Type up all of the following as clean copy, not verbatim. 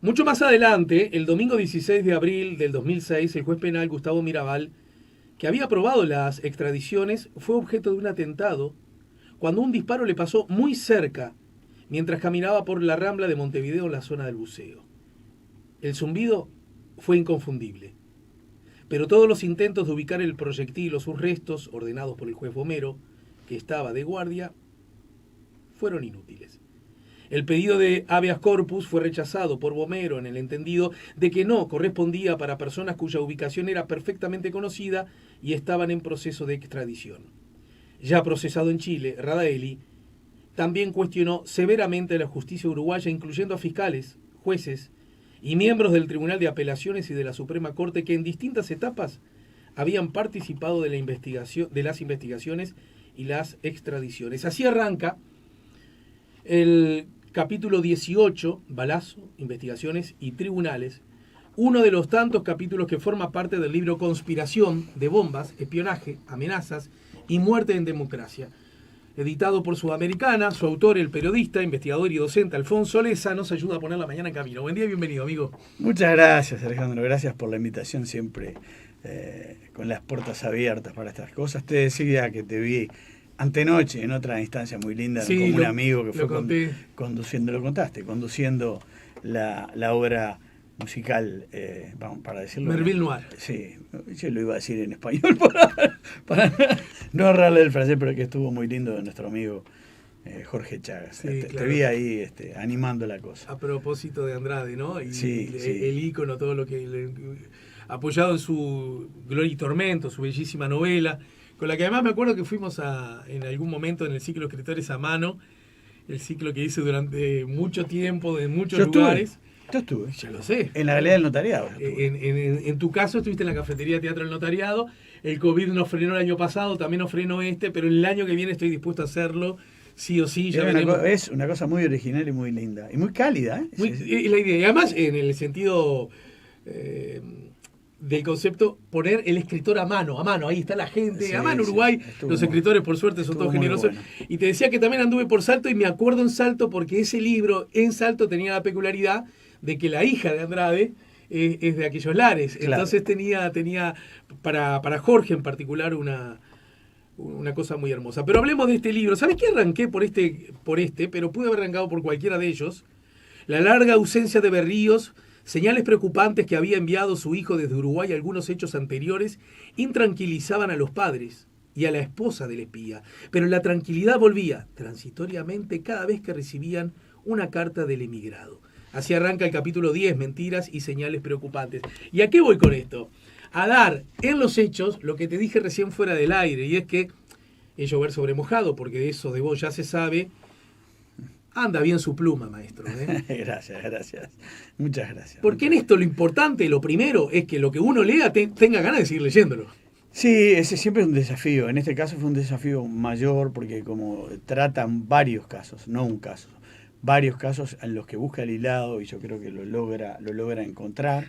Mucho más adelante, el domingo 16 de abril del 2006, el juez penal Gustavo Mirabal, que había aprobado las extradiciones, fue objeto de un atentado cuando un disparo le pasó muy cerca mientras caminaba por la Rambla de Montevideo en la zona del buceo. El zumbido fue inconfundible, pero todos los intentos de ubicar el proyectil o sus restos, ordenados por el juez Bomero, que estaba de guardia, fueron inútiles. El pedido de habeas corpus fue rechazado por Bomero en el entendido de que no correspondía para personas cuya ubicación era perfectamente conocida y estaban en proceso de extradición. Ya procesado en Chile, Radaelli también cuestionó severamente la justicia uruguaya, incluyendo a fiscales, jueces y miembros del Tribunal de Apelaciones y de la Suprema Corte que en distintas etapas habían participado de la investigación, de las investigaciones y las extradiciones. Así arranca el capítulo 18, Balazo, Investigaciones y Tribunales, uno de los tantos capítulos que forma parte del libro Conspiración de bombas, espionaje, amenazas y muerte en democracia, editado por Sudamericana. Su autor, el periodista, investigador y docente Alfonso Leza, nos ayuda a poner la mañana en camino. Buen día y bienvenido, amigo. Muchas gracias, Alejandro. Gracias por la invitación, siempre con las puertas abiertas para estas cosas. Te decía que te vi antenoche en otra instancia muy linda, Sí, con un amigo que fue conduciendo la obra musical, vamos, para decirlo. Merville Noir. Sí, yo lo iba a decir en español para no ahorrarle el francés, pero que estuvo muy lindo de nuestro amigo Jorge Chagas. Sí, claro. Te vi ahí animando la cosa. A propósito de Andrade, ¿no? Y sí. El ícono, todo lo que apoyado en su Gloria y Tormento, su bellísima novela, con la que además me acuerdo que fuimos en algún momento en el ciclo Escritores a Mano, el ciclo que hice durante mucho tiempo, en muchos lugares. Yo estuve. Ya lo sé. En la Galería del Notariado. En tu caso estuviste en la Cafetería Teatro del Notariado. El COVID nos frenó el año pasado, también nos frenó pero el año que viene estoy dispuesto a hacerlo, sí o sí. Ya es una cosa muy original y muy linda. Y muy cálida, ¿eh? Es la idea. Y además, en el sentido del concepto, poner el escritor a mano, ahí está la gente. Sí, además en Uruguay los escritores por suerte son todos generosos. Bueno. Y te decía que también anduve por Salto y me acuerdo en Salto porque ese libro en Salto tenía la peculiaridad de que la hija de Andrade es de aquellos lares. Claro. Entonces tenía para Jorge en particular una cosa muy hermosa. Pero hablemos de este libro. ¿Sabes qué arranqué por este, pero pude haber arrancado por cualquiera de ellos? La larga ausencia de Berríos, señales preocupantes que había enviado su hijo desde Uruguay a algunos hechos anteriores, intranquilizaban a los padres y a la esposa del espía. Pero la tranquilidad volvía transitoriamente cada vez que recibían una carta del emigrado. Así arranca el capítulo 10, Mentiras y señales preocupantes. ¿Y a qué voy con esto? A dar en los hechos lo que te dije recién fuera del aire, y es que es llover sobre mojado, porque de eso de vos ya se sabe. Anda bien su pluma, maestro. Gracias. Muchas gracias. Porque en esto lo importante, lo primero, es que lo que uno lea tenga ganas de seguir leyéndolo. Sí, ese siempre es un desafío. En este caso fue un desafío mayor porque como tratan varios casos, no un caso, varios casos en los que busca el hilado y yo creo que lo logra encontrar.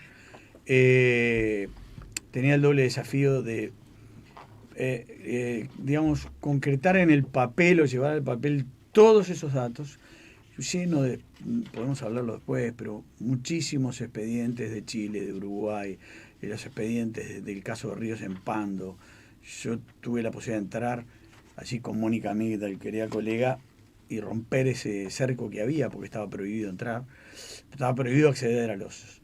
Tenía el doble desafío de, digamos, concretar en el papel o llevar al papel todos esos datos, lleno de, podemos hablarlo después, pero muchísimos expedientes de Chile, de Uruguay, los expedientes del caso de Ríos en Pando. Yo tuve la posibilidad de entrar allí con Mónica Migda, el querida colega, y romper ese cerco que había, porque estaba prohibido entrar, estaba prohibido acceder a los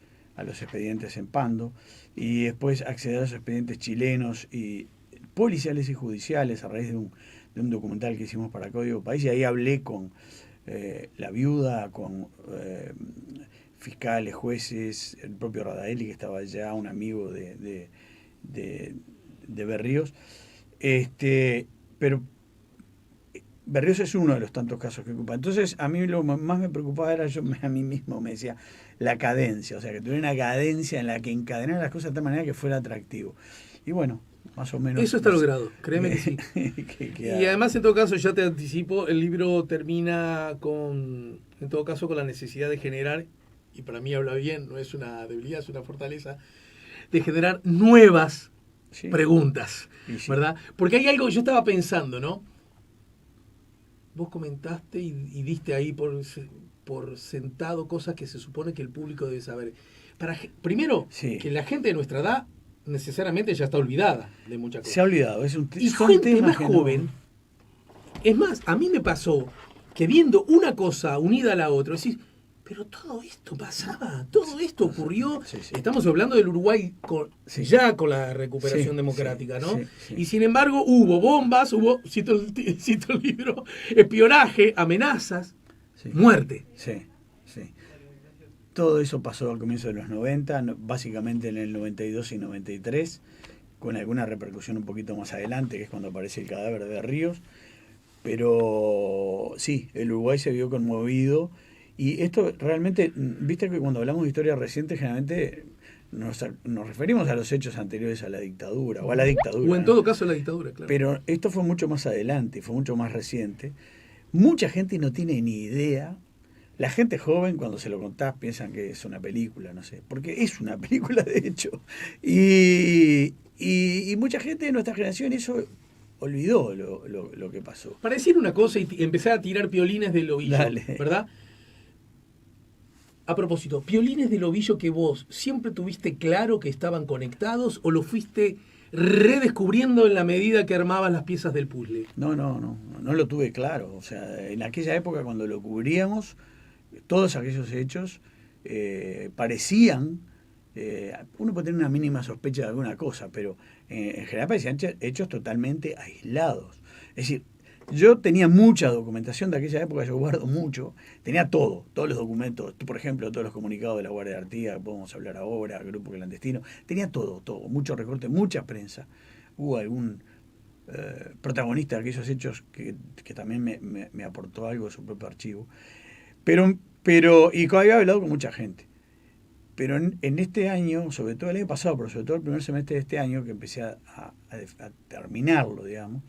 expedientes en Pando, y después acceder a los expedientes chilenos y policiales y judiciales a raíz de un documental que hicimos para Código País, y ahí hablé con la viuda, con fiscales, jueces, el propio Radaelli, que estaba allá, un amigo de Berríos. Pero Berríos es uno de los tantos casos que ocupa. Entonces, a mí lo más me preocupaba era, a mí mismo me decía, la cadencia, o sea, que tuviera una cadencia en la que encadenara las cosas de tal manera que fuera atractivo. Y bueno, más o menos. Eso está logrado, créeme que sí. Y además, en todo caso, ya te anticipo, el libro termina con la necesidad de generar, y para mí habla bien, no es una debilidad, es una fortaleza, de generar nuevas preguntas, ¿verdad? Porque hay algo que yo estaba pensando, ¿no? Vos comentaste y diste ahí por por sentado cosas que se supone que el público debe saber. Primero, Sí. que la gente de nuestra edad necesariamente ya está olvidada de muchas cosas. Se ha olvidado. Y son gente temas más que joven, es más, a mí me pasó que viendo una cosa unida a la otra, decís, pero todo esto pasaba, todo esto ocurrió. Sí, sí. Estamos hablando del Uruguay Sí. ya con la recuperación Sí, democrática, sí, ¿no? sí, sí. Y sin embargo hubo bombas, cito el libro, espionaje, amenazas, Sí. muerte. Sí, sí. Todo eso pasó al comienzo de los 90, básicamente en el 92 y 93, con alguna repercusión un poquito más adelante, que es cuando aparece el cadáver de Ríos. Pero sí, el Uruguay se vio conmovido. Y esto realmente, viste que cuando hablamos de historia reciente, generalmente nos referimos a los hechos anteriores a la dictadura, o a la dictadura. O en ¿no? todo caso la dictadura, claro. Pero esto fue mucho más adelante, fue mucho más reciente. Mucha gente no tiene ni idea. La gente joven, cuando se lo contás, piensan que es una película, no sé, porque es una película de hecho. Y mucha gente de nuestra generación eso olvidó lo que pasó. Para decir una cosa y empezar a tirar piolines del ovillo, Dale. ¿verdad? A propósito, piolines del ovillo que vos siempre tuviste claro que estaban conectados o lo fuiste redescubriendo en la medida que armabas las piezas del puzzle. No lo tuve claro. O sea, en aquella época cuando lo cubríamos, todos aquellos hechos parecían, uno puede tener una mínima sospecha de alguna cosa, pero en general parecían hechos totalmente aislados. Es decir, yo tenía mucha documentación de aquella época, yo guardo mucho, tenía todos los documentos, por ejemplo, todos los comunicados de la Guardia de Artigas, que podemos hablar ahora, Grupo Clandestino, tenía todo, mucho recorte, mucha prensa. Hubo algún protagonista de aquellos hechos que también me aportó algo de su propio archivo. Pero y había hablado con mucha gente. Pero en este año, sobre todo el año pasado, pero sobre todo el primer semestre de este año, que empecé a terminarlo, digamos,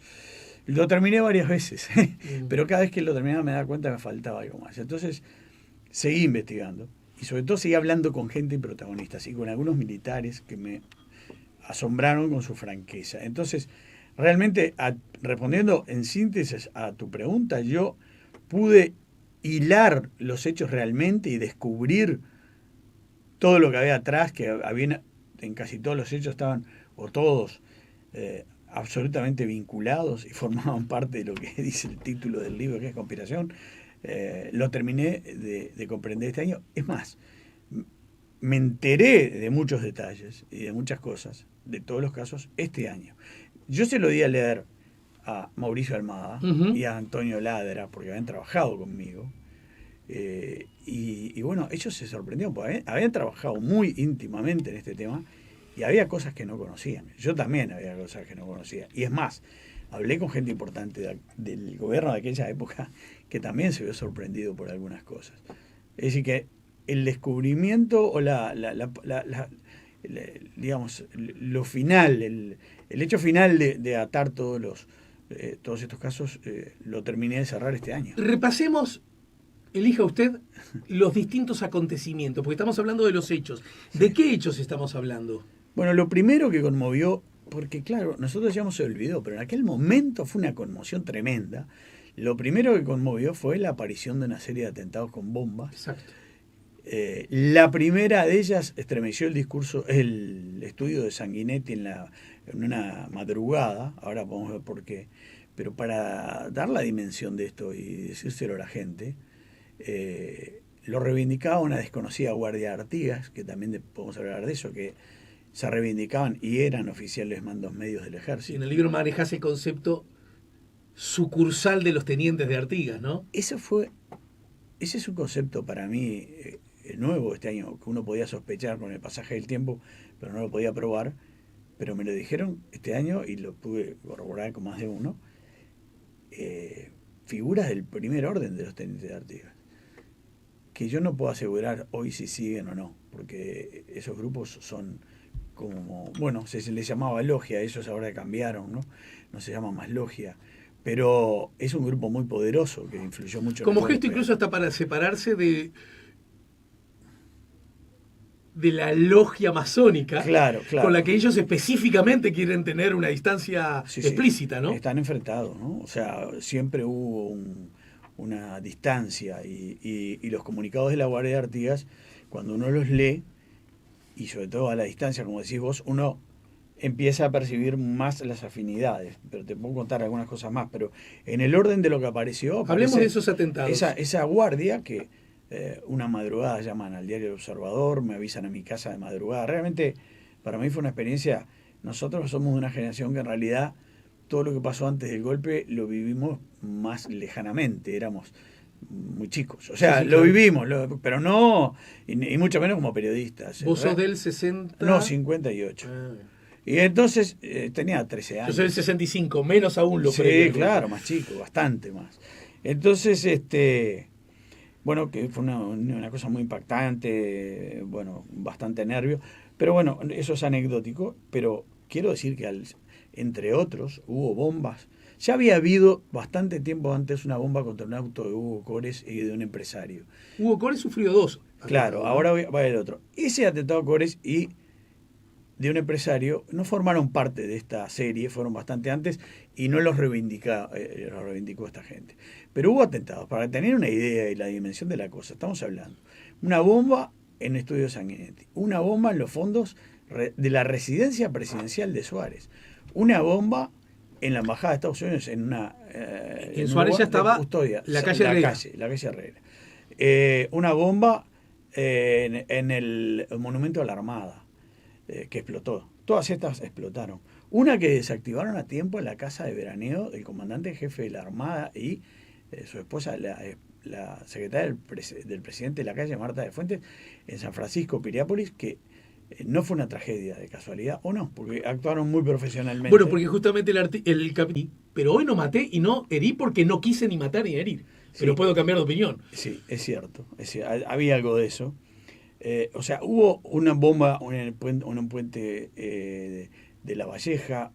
lo terminé varias veces, pero cada vez que lo terminaba me daba cuenta que me faltaba algo más. Entonces seguí investigando y sobre todo seguí hablando con gente y protagonistas y con algunos militares que me asombraron con su franqueza. Entonces, realmente, respondiendo en síntesis a tu pregunta, yo pude hilar los hechos realmente y descubrir todo lo que había atrás, que había, en casi todos los hechos estaban, o todos, absolutamente vinculados y formaban parte de lo que dice el título del libro, que es Conspiración. Lo terminé de comprender este año. Es más, me enteré de muchos detalles y de muchas cosas, de todos los casos, este año. Yo se lo di a leer a Mauricio Almada y a Antonio Ladra, porque habían trabajado conmigo. Y bueno, ellos se sorprendieron, porque habían trabajado muy íntimamente en este tema y había cosas que no conocían. Yo también había cosas que no conocía. Y es más, hablé con gente importante del gobierno de aquella época que también se vio sorprendido por algunas cosas. Es decir, que el descubrimiento o digamos, lo final, el hecho final de atar todos estos casos, lo terminé de cerrar este año. Repasemos, elija usted, los distintos acontecimientos, porque estamos hablando de los hechos. ¿De qué hechos estamos hablando? Bueno, lo primero que conmovió, porque claro, nosotros ya se olvidó, pero en aquel momento fue una conmoción tremenda. Lo primero que conmovió fue la aparición de una serie de atentados con bombas. Exacto. La primera de ellas estremeció el estudio de Sanguinetti en una madrugada, ahora podemos ver por qué, pero para dar la dimensión de esto y decírselo a la gente, lo reivindicaba una desconocida Guardia de Artigas, que también podemos hablar de eso, que se reivindicaban y eran oficiales mandos medios del ejército. Sí, en el libro manejas el concepto sucursal de los tenientes de Artigas, ¿no? Ese es un concepto para mí nuevo este año, que uno podía sospechar con el pasaje del tiempo, pero no lo podía probar. Pero me lo dijeron este año y lo pude corroborar con más de uno. Figuras del primer orden de los tenientes de Artigas, que yo no puedo asegurar hoy si siguen o no, porque esos grupos son como, bueno, se les llamaba logia, ellos ahora cambiaron, no se llama más logia, pero es un grupo muy poderoso que influyó mucho. Como gesto incluso hasta para separarse de la logia masónica, claro. con la que ellos específicamente quieren tener una distancia explícita, ¿no? Están enfrentados, ¿no? O sea, siempre hubo una distancia y los comunicados de la Guardia de Artigas, cuando uno los lee, y sobre todo a la distancia, como decís vos, uno empieza a percibir más las afinidades. Pero te puedo contar algunas cosas más, pero en el orden de lo que apareció... Hablemos de esos atentados. Esa guardia que una madrugada llaman al diario El Observador, me avisan a mi casa de madrugada. Realmente para mí fue una experiencia. Nosotros somos de una generación que en realidad todo lo que pasó antes del golpe lo vivimos más lejanamente, éramos muy chicos. O sea, Sí, lo claro. vivimos, pero no, y mucho menos como periodistas. ¿Vos sos del 60? No, 58. Ah. Y entonces tenía 13 Yo años. soy del 65, menos aún lo Sí, previo. claro, más chico, bastante más. Entonces, bueno, que fue una cosa muy impactante, bueno, bastante nervio. Pero bueno, eso es anecdótico, pero quiero decir que entre otros hubo bombas. Ya había habido bastante tiempo antes una bomba contra un auto de Hugo Cores y de un empresario. Hugo Cores sufrió 2. Claro, ahora va el otro. Ese atentado a Cores y de un empresario no formaron parte de esta serie, fueron bastante antes y no los reivindicó esta gente. Pero hubo atentados, para tener una idea y la dimensión de la cosa, estamos hablando. Una bomba en Estudio Sanguinetti, una bomba en los fondos de la residencia presidencial de Suárez, una bomba en la embajada de Estados Unidos en una en Suárez ya estaba custodia, la calle Herrera. La calle Herrera. Una bomba en el Monumento a la Armada, que explotó. Todas estas explotaron. Una que desactivaron a tiempo en la casa de veraneo del comandante jefe de la Armada y su esposa, la secretaria del presidente de la calle, Marta de Fuentes, en San Francisco, Piriápolis, que no fue una tragedia de casualidad, o no, porque actuaron muy profesionalmente. Bueno, porque justamente el capitán, pero hoy no maté y no herí porque no quise ni matar ni herir. Pero Sí, puedo cambiar de opinión. Sí, es cierto. Había algo de eso. O sea, hubo una bomba en un puente de La Valleja,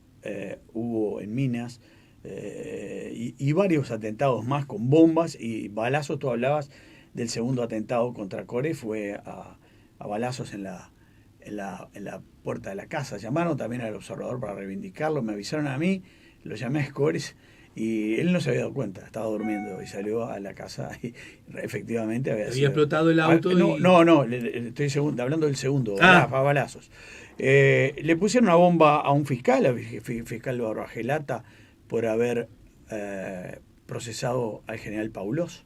hubo en Minas, y varios atentados más con bombas y balazos. Tú hablabas del segundo atentado contra Core, fue a balazos en la puerta de la casa. Llamaron también al observador para reivindicarlo, me avisaron a mí, lo llamé a Scores y él no se había dado cuenta, estaba durmiendo y salió a la casa y efectivamente había explotado el auto. No, estoy hablando del segundo, a balazos. Le pusieron una bomba a un fiscal, al fiscal Barbagelata, por haber procesado al general Paulós,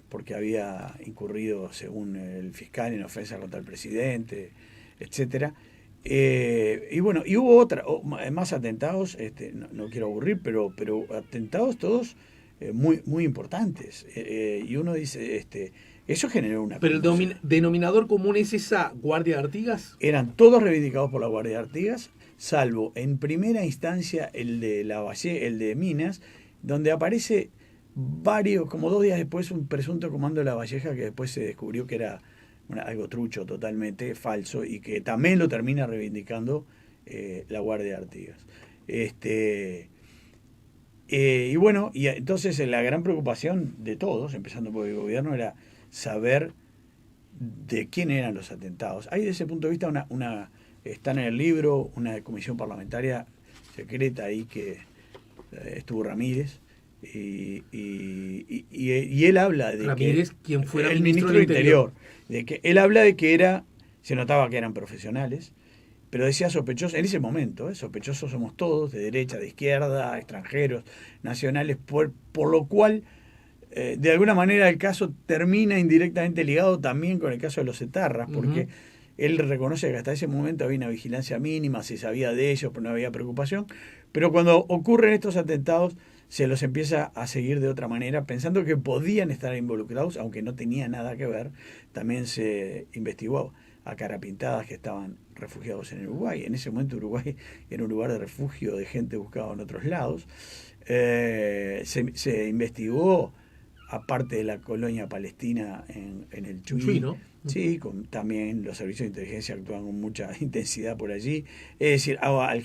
porque había incurrido, según el fiscal, en ofensa contra el presidente, etcétera. Y bueno, y hubo más atentados, no quiero aburrir, pero atentados todos muy, muy importantes. Y uno dice, eso generó una... Pero el denominador común es esa Guardia de Artigas. Eran todos reivindicados por la Guardia de Artigas, salvo en primera instancia el de el de Minas, donde aparece como 2 días después, un presunto comando de La Valleja que después se descubrió que era algo trucho, totalmente falso, y que también lo termina reivindicando la Guardia de Artigas. Y bueno, y entonces la gran preocupación de todos, empezando por el gobierno, era saber de quién eran los atentados. Hay desde ese punto de vista está en el libro una comisión parlamentaria secreta ahí que estuvo Ramírez, y él habla de Ramírez, quien fuera el ministro del Interior, de que él habla de que se notaba que eran profesionales, pero decía sospechosos, en ese momento, sospechosos somos todos, de derecha, de izquierda, extranjeros, nacionales, por lo cual, de alguna manera el caso termina indirectamente ligado también con el caso de los etarras, porque él reconoce que hasta ese momento había una vigilancia mínima, se sabía de ellos, pero no había preocupación, pero cuando ocurren estos atentados, se los empieza a seguir de otra manera, pensando que podían estar involucrados, aunque no tenía nada que ver. También se investigó a carapintadas que estaban refugiados en Uruguay. En ese momento Uruguay era un lugar de refugio de gente buscada en otros lados. Se investigó, aparte de la colonia palestina en el Chuy, ¿no? Sí, también los servicios de inteligencia actúan con mucha intensidad por allí. Es decir, a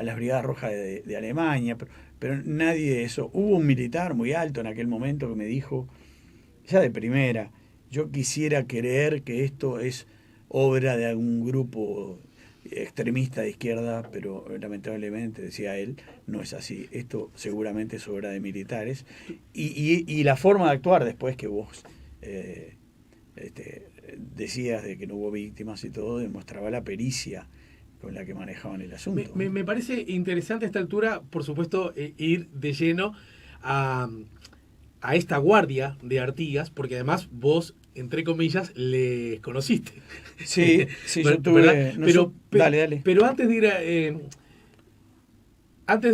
las Brigadas Rojas de Alemania, pero nadie de eso. Hubo un militar muy alto en aquel momento que me dijo, ya de primera, yo quisiera creer que esto es obra de algún grupo extremista de izquierda, pero lamentablemente, decía él, no es así. Esto seguramente es obra de militares. Y la forma de actuar después que vos este, decías de que no hubo víctimas y todo, demostraba la pericia con la que manejaban el asunto. Me parece interesante a esta altura, por supuesto, ir de lleno a, a esta guardia de Artigas, porque además vos, entre comillas, les conociste. Sí, sí, yo ¿Verdad? tuve... No sé, dale, dale. Pero antes de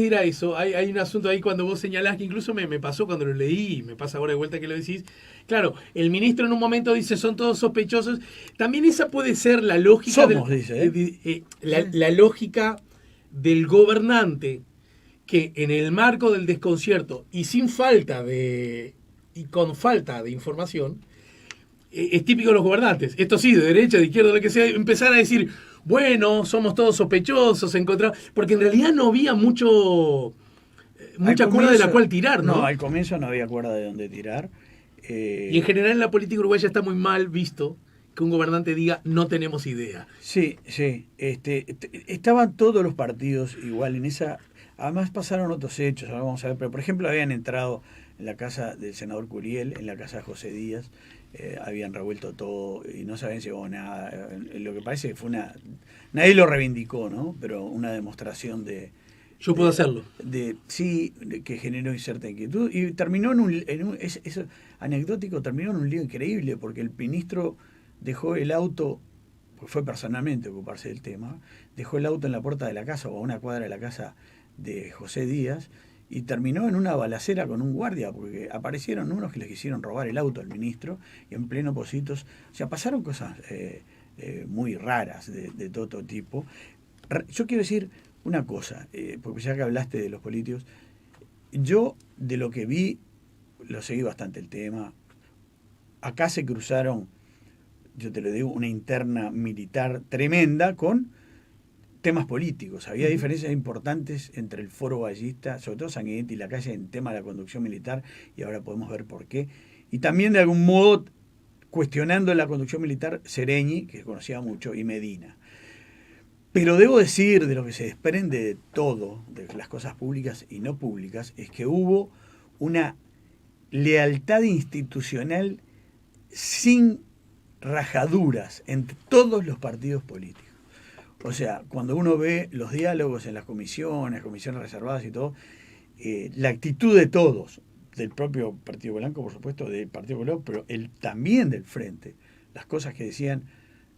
ir a eso, hay un asunto ahí cuando vos señalás, que incluso me pasó cuando lo leí, y me pasa ahora de vuelta que lo decís. Claro, el ministro en un momento dice, son todos sospechosos. También esa puede ser la lógica... Dice, la lógica del gobernante, que en el marco del desconcierto y con falta de información, es típico de los gobernantes, esto sí, de derecha, de izquierda, lo que sea, empezar a decir, bueno, somos todos sospechosos, porque en realidad no había mucha cuerda de la cual tirar, ¿no? No, al comienzo no había cuerda de dónde tirar. Y en general en la política uruguaya está muy mal visto que un gobernante diga, no tenemos idea. Sí, sí. Estaban todos los partidos igual en esa... Además pasaron otros hechos, ahora vamos a ver, pero por ejemplo habían entrado en la casa del senador Curiel, en la casa de José Díaz, habían revuelto todo y no se habían llevado nada. Lo que parece que fue nadie lo reivindicó, ¿no? Pero una demostración Yo puedo hacerlo. Sí, que generó cierta inquietud. Y terminó es anecdótico, terminó en un lío increíble, porque el ministro dejó el auto, pues fue personalmente a ocuparse del tema, dejó el auto en la puerta de la casa o a una cuadra de la casa de José Díaz, y terminó en una balacera con un guardia, porque aparecieron unos que les quisieron robar el auto al ministro, y en pleno Pocitos. O sea, pasaron cosas muy raras de todo tipo. Yo quiero decir una cosa, porque ya que hablaste de los políticos, yo de lo que vi, lo seguí bastante el tema. Acá se cruzaron, yo te lo digo, una interna militar tremenda con temas políticos. Había diferencias importantes entre el foro ballista, sobre todo Sanguinetti y la calle, en tema de la conducción militar, y ahora podemos ver por qué. Y también de algún modo cuestionando la conducción militar Sereñi, que conocía mucho, y Medina. Pero debo decir, de lo que se desprende de todo, de las cosas públicas y no públicas, es que hubo una lealtad institucional sin rajaduras entre todos los partidos políticos. O sea, cuando uno ve los diálogos en las comisiones reservadas y todo, la actitud de todos, del propio Partido Blanco, por supuesto, del Partido Colorado, pero también del Frente, las cosas que decían,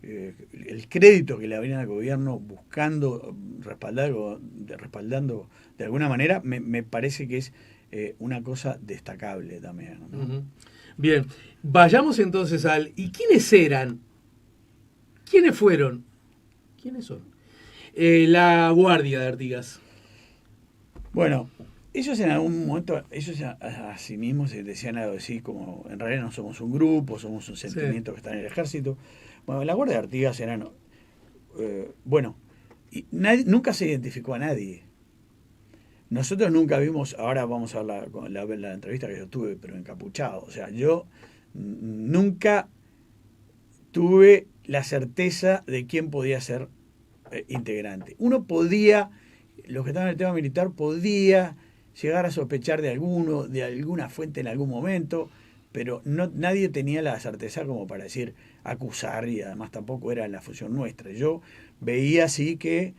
el crédito que le habrían al gobierno buscando respaldando de alguna manera, me parece que es una cosa destacable también, ¿no? Uh-huh. Bien, vayamos entonces ¿y quiénes eran? ¿Quiénes fueron? ¿Quiénes son? La guardia de Artigas. Bueno, ellos en algún momento, ellos a sí mismos se decían algo así como, en realidad no somos un grupo, somos un sentimiento que está en el ejército. Bueno, la guardia de Artigas eran, nunca se identificó a nadie. Nosotros nunca vimos, ahora vamos a la entrevista que yo tuve, pero encapuchado. O sea, yo nunca tuve la certeza de quién podía ser integrante. Uno podía, los que estaban en el tema militar, podía llegar a sospechar de alguna fuente en algún momento, pero nadie tenía la certeza como para decir, acusar, y además tampoco era la función nuestra. Yo veía así que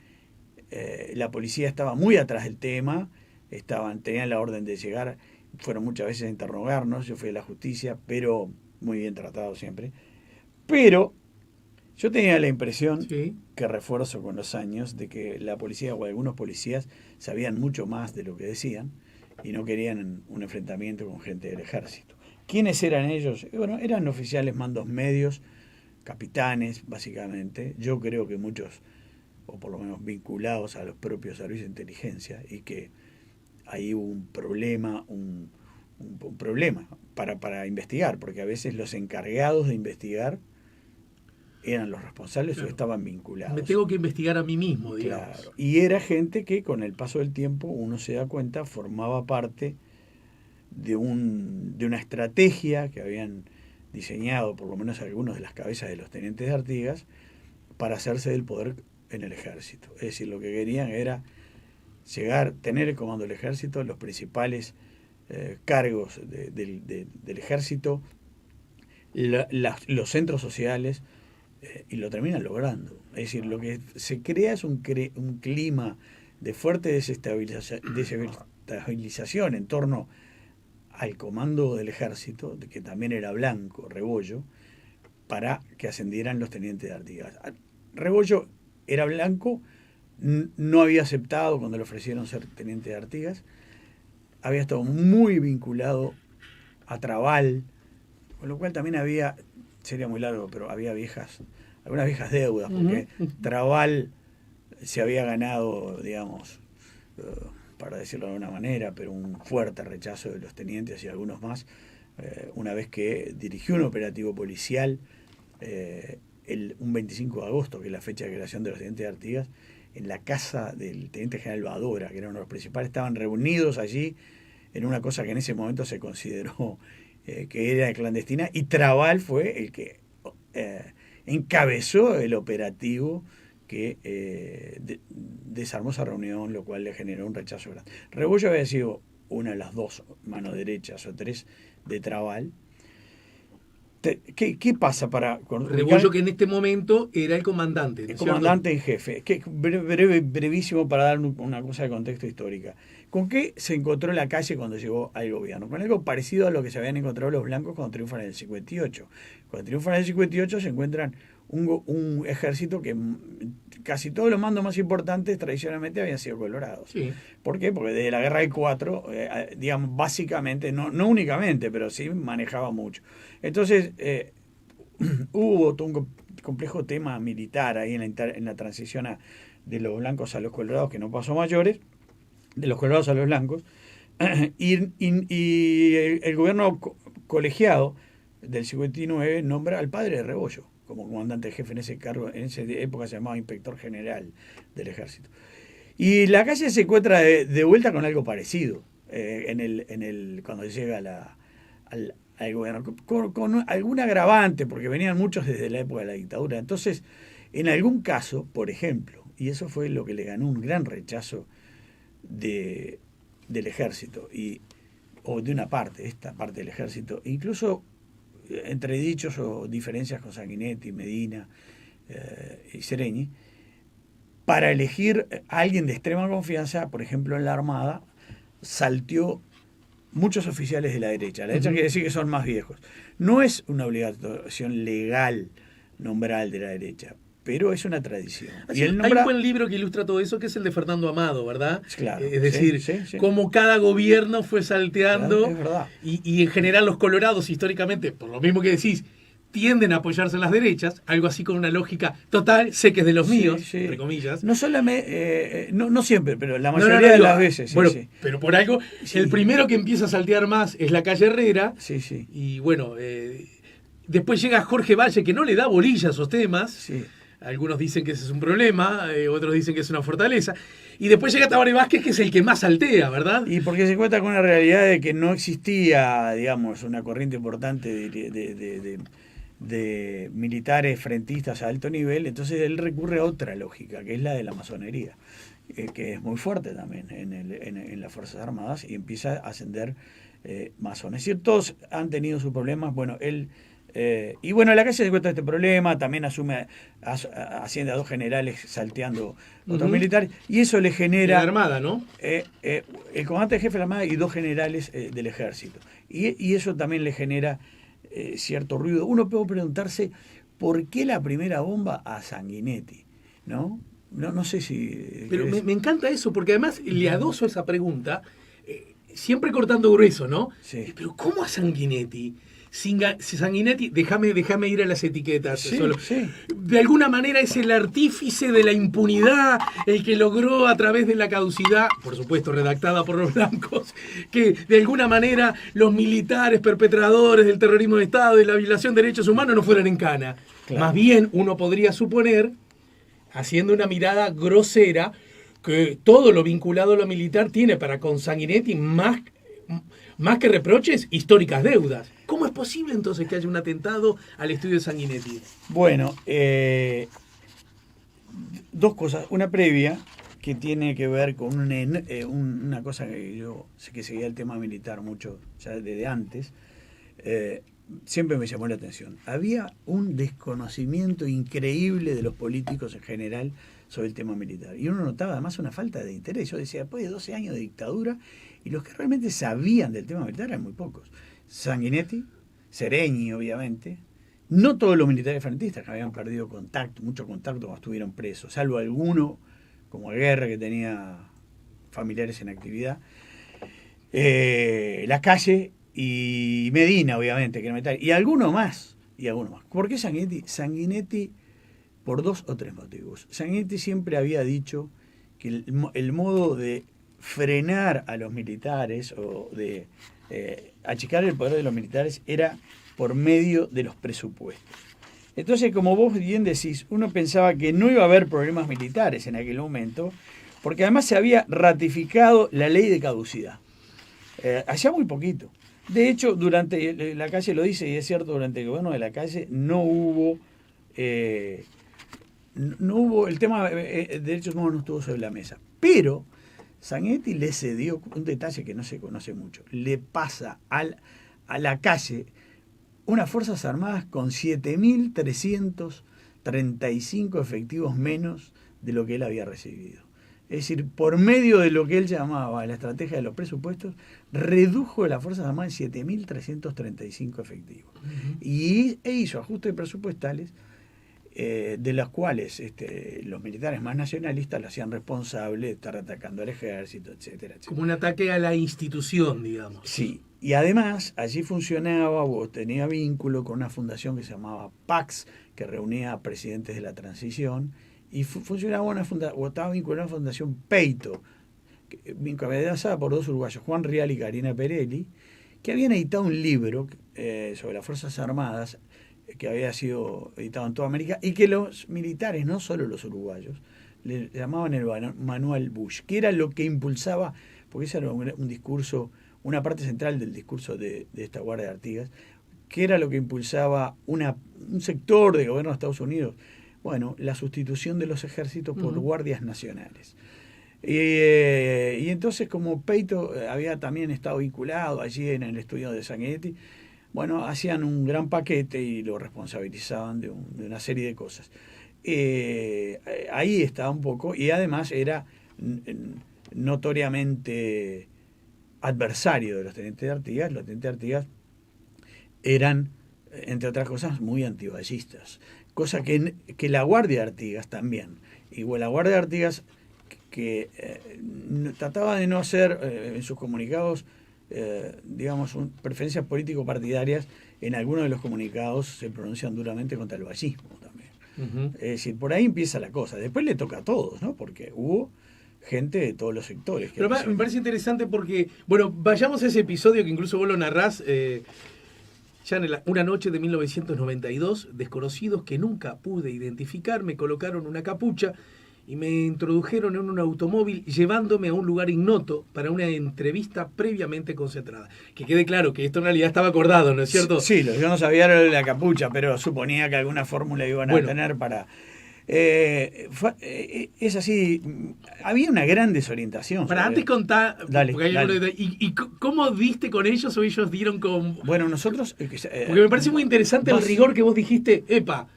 la policía estaba muy atrás del tema, tenían la orden de llegar, fueron muchas veces a interrogarnos, yo fui a la justicia, pero muy bien tratado siempre. Pero yo tenía la impresión, sí, que refuerzo con los años, de que la policía o algunos policías sabían mucho más de lo que decían y no querían un enfrentamiento con gente del ejército. ¿Quiénes eran ellos? Bueno, eran oficiales, mandos medios, capitanes, básicamente. Yo creo que muchos, o por lo menos vinculados a los propios servicios de inteligencia, y que ahí hubo un problema, un problema para investigar, porque a veces los encargados de investigar eran los responsables, claro, o estaban vinculados. Me tengo que investigar a mí mismo, digamos. Claro. Y era gente que con el paso del tiempo, uno se da cuenta, formaba parte de una estrategia que habían diseñado, por lo menos algunos de las cabezas de los tenientes de Artigas, para hacerse del poder en el ejército. Es decir, lo que querían era tener el comando del ejército, los principales cargos del ejército, los centros sociales, y lo terminan logrando. Es decir, lo que se crea es un clima de fuerte desestabilización en torno al comando del ejército, que también era blanco, Rebollo, para que ascendieran los tenientes de Artigas. Rebollo era blanco, no había aceptado cuando le ofrecieron ser teniente de Artigas, había estado muy vinculado a Trabal, con lo cual también sería muy largo, pero había algunas viejas deudas, porque Trabal se había ganado, digamos, para decirlo de alguna manera, pero un fuerte rechazo de los tenientes y algunos más, una vez que dirigió un operativo policial un 25 de agosto, que es la fecha de creación de los tenientes de Artigas, en la casa del teniente general Badora, que era uno de los principales, estaban reunidos allí en una cosa que en ese momento se consideró que era clandestina, y Trabal fue el que encabezó el operativo que desarmó esa reunión, lo cual le generó un rechazo grande. Rebollo había sido una de las dos manos derechas o tres de Trabal. ¿Qué pasa con Rebollo, que en este momento era el comandante? El comandante en jefe. Brevísimo para dar una cosa de contexto histórica. ¿Con qué se encontró en la calle cuando llegó al gobierno? Con algo parecido a lo que se habían encontrado los blancos cuando triunfan en el 58. Cuando triunfan en el 58 se encuentran un ejército que casi todos los mandos más importantes tradicionalmente habían sido colorados. Sí. ¿Por qué? Porque desde la Guerra del Cuatro, digamos, básicamente, no únicamente, pero sí manejaba mucho. Entonces, hubo todo un complejo tema militar ahí en la transición de los blancos a los colorados, que no pasó a mayores, de los colorados a los blancos, y el gobierno colegiado del 59 nombra al padre de Rebollo como comandante jefe en ese cargo. En esa época se llamaba inspector general del ejército. Y la calle se encuentra de vuelta con algo parecido cuando llega al gobierno, con algún agravante, porque venían muchos desde la época de la dictadura. Entonces, en algún caso, por ejemplo, y eso fue lo que le ganó un gran rechazo del ejército, o de esta parte del ejército, incluso entredichos o diferencias con Sanguinetti, Medina y Sereñi, para elegir a alguien de extrema confianza, por ejemplo, en la Armada, salteó muchos oficiales de la derecha. La derecha quiere decir que son más viejos. No es una obligación legal nombrar de la derecha, pero es una tradición. Hay un buen libro que ilustra todo eso, que es el de Fernando Amado, ¿verdad? Claro, es decir, sí. cómo cada gobierno fue salteando, claro, es verdad. Y en general los colorados históricamente, por lo mismo que decís, tienden a apoyarse en las derechas, algo así con una lógica total, sé que es de los míos, entre comillas. No solamente, no siempre, pero la mayoría de las veces. Bueno, pero por algo, el primero que empieza a saltear más es la calle Herrera. Sí. Y bueno, después llega Jorge Valle, que no le da bolilla a esos temas. Sí. Algunos dicen que ese es un problema, otros dicen que es una fortaleza. Y después llega Tabaré Vázquez, que es el que más saltea, ¿verdad? Y porque se cuenta con una realidad de que no existía, digamos, una corriente importante de militares frentistas a alto nivel, entonces él recurre a otra lógica, que es la de la masonería, que es muy fuerte también en las Fuerzas Armadas, y empieza a ascender masones. Es decir, todos han tenido sus problemas. Bueno, él... y bueno, en la calle se encuentra este problema, también asciende a dos generales salteando otros militares, y eso le genera... La Armada, ¿no? El comandante jefe de la Armada y dos generales del ejército. Y eso también le genera cierto ruido. Uno puede preguntarse, ¿por qué la primera bomba a Sanguinetti? No sé si... Pero me encanta eso, porque además le adoso esa pregunta, siempre cortando grueso, ¿no? Sí. Pero ¿cómo a Sanguinetti? Si Sanguinetti, déjame ir a las etiquetas. Sí. De alguna manera es el artífice de la impunidad, el que logró a través de la caducidad, por supuesto redactada por los blancos, que de alguna manera los militares perpetradores del terrorismo de Estado y la violación de derechos humanos no fueran en cana. Claro. Más bien uno podría suponer, haciendo una mirada grosera, que todo lo vinculado a lo militar tiene para con Sanguinetti más que reproches, históricas deudas. ¿Cómo es posible entonces que haya un atentado al estudio de Sanguinetti? Bueno, dos cosas. Una previa, que tiene que ver con una cosa que yo sé que seguía el tema militar mucho, ya desde antes. Siempre me llamó la atención. Había un desconocimiento increíble de los políticos en general sobre el tema militar. Y uno notaba además una falta de interés. Yo decía, después de 12 años de dictadura, y los que realmente sabían del tema militar eran muy pocos. Sanguinetti, Seregni, obviamente. No todos los militares frentistas, que habían perdido mucho contacto cuando estuvieron presos, salvo alguno, como Guerra, que tenía familiares en actividad. Lacalle y Medina, obviamente, que era militar, y alguno más. ¿Por qué Sanguinetti? Sanguinetti, por 2 o 3 motivos. Sanguinetti siempre había dicho que el modo de frenar a los militares o de achicar el poder de los militares era por medio de los presupuestos. Entonces, como vos bien decís, uno pensaba que no iba a haber problemas militares en aquel momento, porque además se había ratificado la ley de caducidad. Hacía muy poquito. De hecho, durante Lacalle lo dice, y es cierto, durante el gobierno de Lacalle no hubo el tema de derechos humanos, no estuvo sobre la mesa. Pero Sanguinetti le cedió un detalle que no se conoce mucho. Le pasa a Lacalle unas Fuerzas Armadas con 7.335 efectivos menos de lo que él había recibido. Es decir, por medio de lo que él llamaba la estrategia de los presupuestos, redujo las Fuerzas Armadas en 7.335 efectivos. E hizo ajustes presupuestales de los cuales los militares más nacionalistas lo hacían responsable de estar atacando al ejército, etcétera, etcétera. Como un ataque a la institución, digamos. Sí, y además allí funcionaba o tenía vínculo con una fundación que se llamaba PAX, que reunía a presidentes de la transición, y funcionaba o estaba vinculada a una fundación Peito, encabezada por 2 uruguayos, Juan Rial y Karina Perelli, que habían editado un libro sobre las Fuerzas Armadas, que había sido editado en toda América, y que los militares, no solo los uruguayos, le llamaban el Manual Bush, que era lo que impulsaba, porque ese era un discurso, una parte central del discurso de esta Guardia de Artigas, que era lo que impulsaba un sector de gobierno de Estados Unidos, bueno, la sustitución de los ejércitos por guardias nacionales. Y entonces, como Peito había también estado vinculado allí en el estudio de Sanguinetti, bueno, hacían un gran paquete y lo responsabilizaban de una serie de cosas. Ahí estaba un poco, y además era notoriamente adversario de los tenientes de Artigas. Los tenientes de Artigas eran, entre otras cosas, muy antiballistas, cosa que la Guardia de Artigas también. Igual la Guardia de Artigas, que trataba de no hacer en sus comunicados digamos, preferencias político-partidarias. En algunos de los comunicados se pronuncian duramente contra el ballismo también. Es decir, por ahí empieza la cosa. Después le toca a todos, ¿no? Porque hubo gente de todos los sectores. Pero me parece interesante porque, bueno, vayamos a ese episodio que incluso vos lo narrás, ya en una noche de 1992, desconocidos que nunca pude identificar me colocaron una capucha y me introdujeron en un automóvil llevándome a un lugar ignoto para una entrevista previamente concentrada. Que quede claro que esto en realidad estaba acordado, ¿no es cierto? Sí, yo no sabía lo de la capucha, pero suponía que alguna fórmula iban a tener para... es así, había una gran desorientación. Para antes contar, dale. ¿Y cómo diste con ellos o ellos dieron con...? Bueno, nosotros... porque me parece muy interesante el rigor que vos dijiste, epa,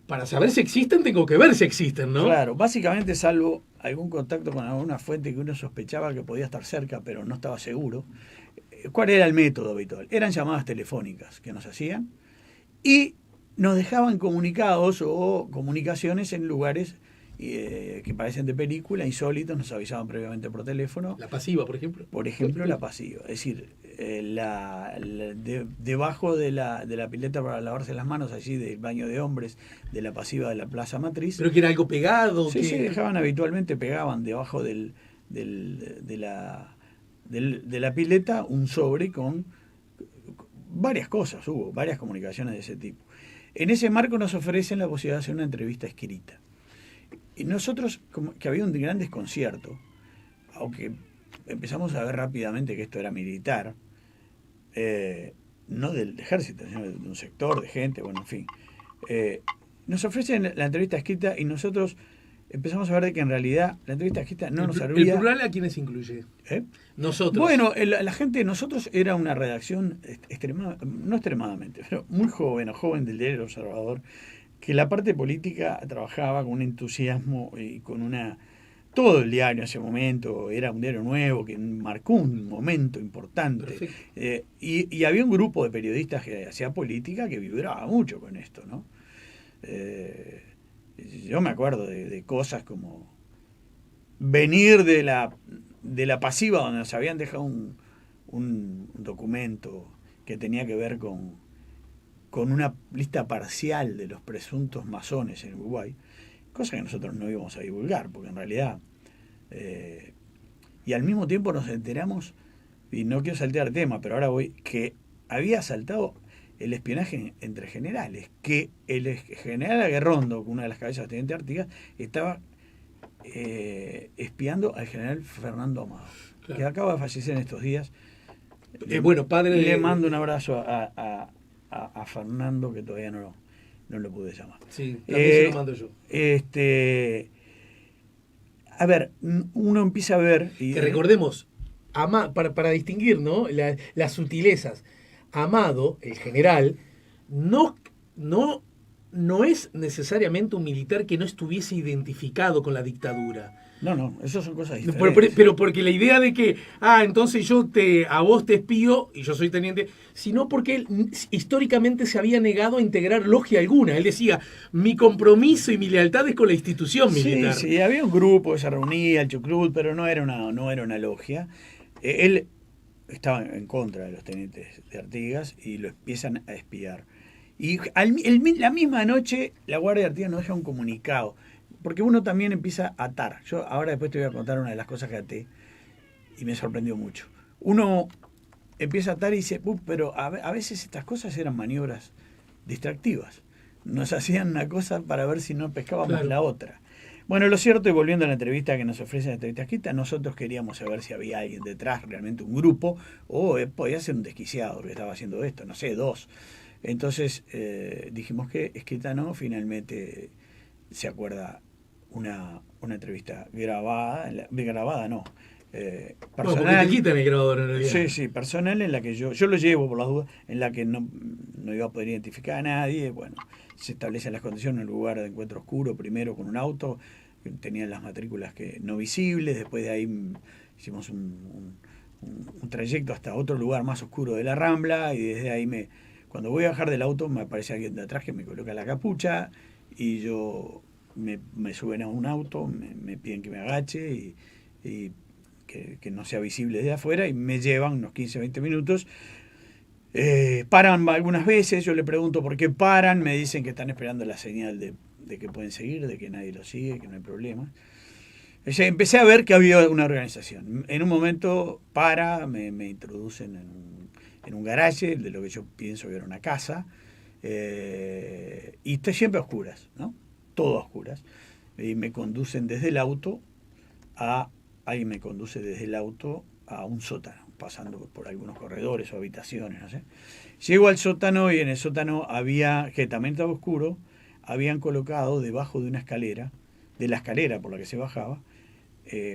para saber si existen, tengo que ver si existen, ¿no? Claro, básicamente, salvo algún contacto con alguna fuente que uno sospechaba que podía estar cerca, pero no estaba seguro. ¿Cuál era el método habitual? Eran llamadas telefónicas que nos hacían y nos dejaban comunicados o comunicaciones en lugares que parecen de película, insólitos, nos avisaban previamente por teléfono. La pasiva, por ejemplo. Por ejemplo, la pasiva. Es decir, debajo de la pileta para lavarse las manos, allí del baño de hombres, de la pasiva de la Plaza Matriz. ¿Pero que era algo pegado? Sí, sí, dejaban habitualmente, pegaban debajo de la pileta un sobre con varias cosas, hubo varias comunicaciones de ese tipo. En ese marco nos ofrecen la posibilidad de hacer una entrevista escrita. Y nosotros, como que había un gran desconcierto, aunque empezamos a ver rápidamente que esto era militar, no del ejército, sino de un sector de gente, bueno, en fin. nos ofrecen la entrevista escrita y nosotros empezamos a ver de que en realidad la entrevista escrita no nos servía. ¿El plural a quiénes incluye? Nosotros. Bueno, la gente de nosotros era una redacción no extremadamente, pero muy joven del Diario El Observador, que la parte política trabajaba con un entusiasmo y con una... Todo el diario en ese momento era un diario nuevo que marcó un momento importante. Y había un grupo de periodistas que hacía política que vibraba mucho con esto, ¿no? Yo me acuerdo de cosas como venir de la pasiva donde nos habían dejado un documento que tenía que ver con una lista parcial de los presuntos masones en Uruguay, cosa que nosotros no íbamos a divulgar, porque en realidad... y al mismo tiempo nos enteramos, y no quiero saltear el tema, pero ahora voy, que había saltado el espionaje entre generales, que el general Aguerrondo, una de las cabezas de Teniente Artigas, estaba espiando al general Fernando Amado, claro, que acaba de fallecer en estos días. Bueno, padre de... Le mando un abrazo a Fernando, que todavía no lo pude llamar. Sí, también se lo mando yo. A ver, uno empieza a ver... Que recordemos, para distinguir, ¿no?, las sutilezas. Amado, el general, no es necesariamente un militar que no estuviese identificado con la dictadura. No, eso son cosas diferentes. Pero porque la idea de que, entonces a vos te espío y yo soy teniente, sino porque él históricamente se había negado a integrar logia alguna. Él decía, mi compromiso y mi lealtad es con la institución militar. Sí, había un grupo que se reunía, el Chucrut, pero no era una logia. Él estaba en contra de los tenientes de Artigas y lo empiezan a espiar. Y la misma noche la Guardia de Artigas nos deja un comunicado, porque uno también empieza a atar. Yo ahora después te voy a contar una de las cosas que até y me sorprendió mucho. Uno empieza a atar y dice, pero a veces estas cosas eran maniobras distractivas. Nos hacían una cosa para ver si no pescábamos la otra. Bueno, lo cierto, y volviendo a la entrevista que nos ofrece la entrevista escrita, nosotros queríamos saber si había alguien detrás, realmente un grupo, o podía ser un desquiciado que estaba haciendo esto, no sé, dos. Entonces dijimos que Esquetano finalmente se acuerda una entrevista grabada no, personal. Porque te quitan el grabador en realidad. Sí, personal, en la que yo lo llevo por las dudas, en la que no iba a poder identificar a nadie. Bueno, se establecen las condiciones en un lugar de encuentro oscuro, primero con un auto, que tenían las matrículas que no visibles, después de ahí hicimos un trayecto hasta otro lugar más oscuro de la Rambla, y desde ahí cuando voy a bajar del auto me aparece alguien de atrás que me coloca la capucha y me suben a un auto, me piden que me agache y que no sea visible desde afuera, y me llevan unos 15, 20 minutos. Paran algunas veces, yo le pregunto por qué paran, me dicen que están esperando la señal de que pueden seguir, de que nadie los sigue, que no hay problema. Empecé a ver que había una organización. En un momento me introducen en un garaje de lo que yo pienso que era una casa, y estoy siempre a oscuras, ¿no? Todo a oscuras. Y me conducen desde el auto alguien me conduce desde el auto a un sótano, pasando por algunos corredores o habitaciones, no sé. Llego al sótano y en el sótano que también estaba oscuro, habían colocado debajo de una escalera, de la escalera por la que se bajaba,